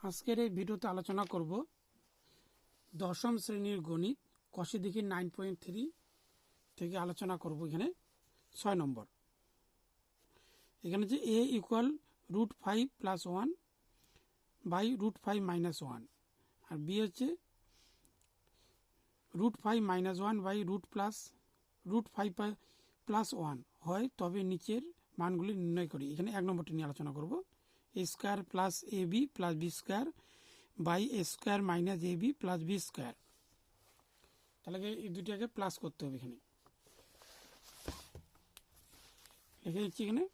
আজকের এই ভিডিওতে আলোচনা করব দশম শ্রেণীর গণিত কষে দেখি 9.3 থেকে আলোচনা করব। এখানে 6 নম্বর, এখানে যে a ইকুয়াল √5 + 1 বাই √5 - 1 আর b হচ্ছে √5 - 1 বাই √5 + 1 হয়, তবে নিচের মানগুলি নির্ণয় করি। এখানে 1 নম্বরটি নিয়ে আলোচনা করব। a² + ab + b² by a² - ab + b²। তাহলে এই দুটি আগে প্লাস করতে হবে। এখানে লিখে দিচ্ছি। এখানে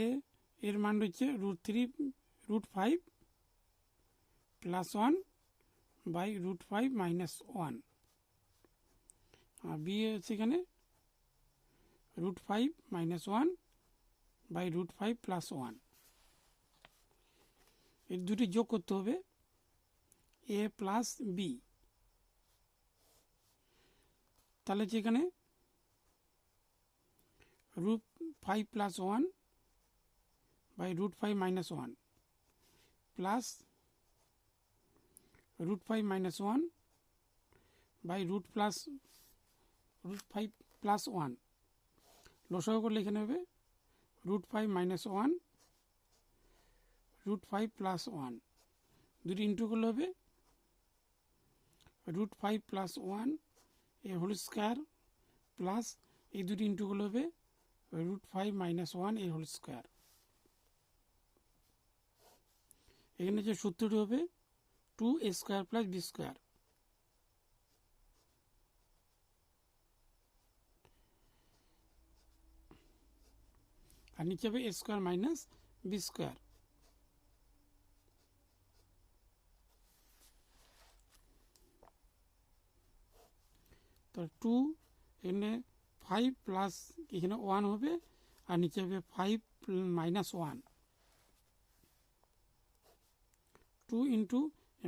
a এর মান হচ্ছে √5 + 1 বাই √5 - 1 আর b হচ্ছে এখানে √5 - 1 বাই √5 + 1। এই দুটি যোগ করতে হবে a প্লাস b। তাহলে যেখানে √5 + 1 বাই √5 - 1 প্লাস √5 - 1 বাই √5 + 1 লসাগু করলে এখানে হবে √5 - 1 √5 + 1। দুটি ইন্টু করলে হবে √5 + 1 এ হোল স্কয়ার প্লাস এই দুটি ইন্টু করলে হবে √5 - 1 এ হোল স্কয়ার। এখানে যে সূত্রটি হবে 2a² + b²। আর নিচে হবে a² - b²। তো 2 এখানে 5 প্লাস এখানে 1 হবে আর নিচে হবে 5 - 1। 2 ইন্টু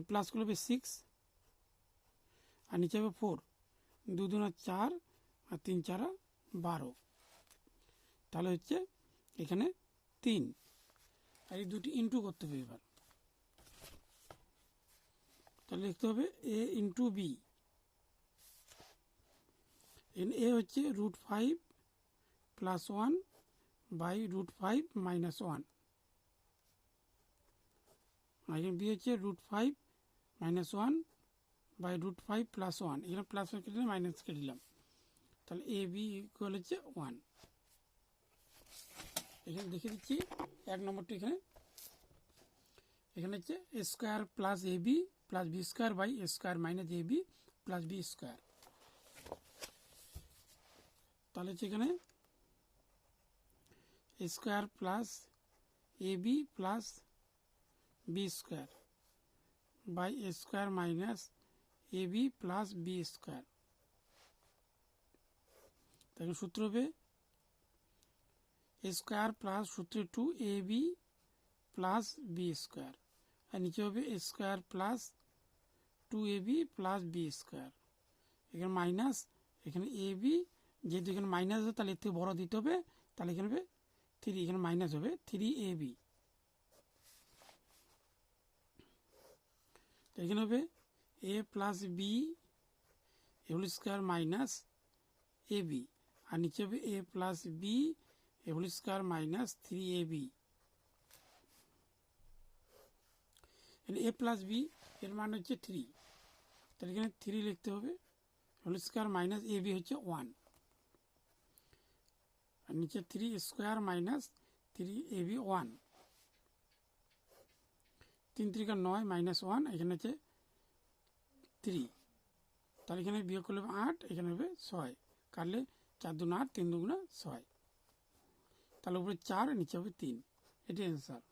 প্লাস করলে হবে 6 আর নিচে হবে 4, 2 × 4 আর 3 × 4 = 12। তাহলে হচ্ছে এখানে 3 আর এই দুটি ইন্টু করতে হবে। এবার তাহলে লিখতে হবে a ইন্টু b। এ হচ্ছে √5 + 1 বাই √5 - 1 আর এখানে b হচ্ছে √5 - 1 বাই √5 + 1। এখানে প্লাস কেটে দিলাম, মাইনাস কেটে দিলাম। তাহলে a b ইকুয়াল হচ্ছে 1। এখানে দেখে দিচ্ছি 1 নম্বরটি। এখানে হচ্ছে a² + ab + b² by a² - ab + b²। তাহলে হচ্ছে এখানে a² + ab + b² by a² - ab + b²। তাহলে সূত্র হবে a² প্লাস সূত্র 2ab + b² আর নিচে হবে a² + 2ab + b²। এখানে মাইনাস, এখানে ab যেহেতু এখানে মাইনাস হবে তাহলে এর থেকে বড় দিতে হবে। তাহলে এখানে হবে 3, এখানে মাইনাস হবে 3ab। এখানে হবে a plus b whole square minus ab আর নিচে হবে a plus b whole square minus 3ab। a plus b এর মান হচ্ছে 3, তাহলে এখানে 3 লিখতে হবে হোল স্কয়ার মাইনাস ab হচ্ছে 1 আর নিচে 3² মাইনাস 3ab 1। 3 × 3 = 9 - 1 এখানে হচ্ছে 3। তাহলে এখানে বিয়োগ করলে 8, এখানে হবে 6, কাটলে 4 × 2 = 8, 3 × 2 = 6। তাহলে উপরে 4 নিচে হবে 3। এটি অ্যান্সার।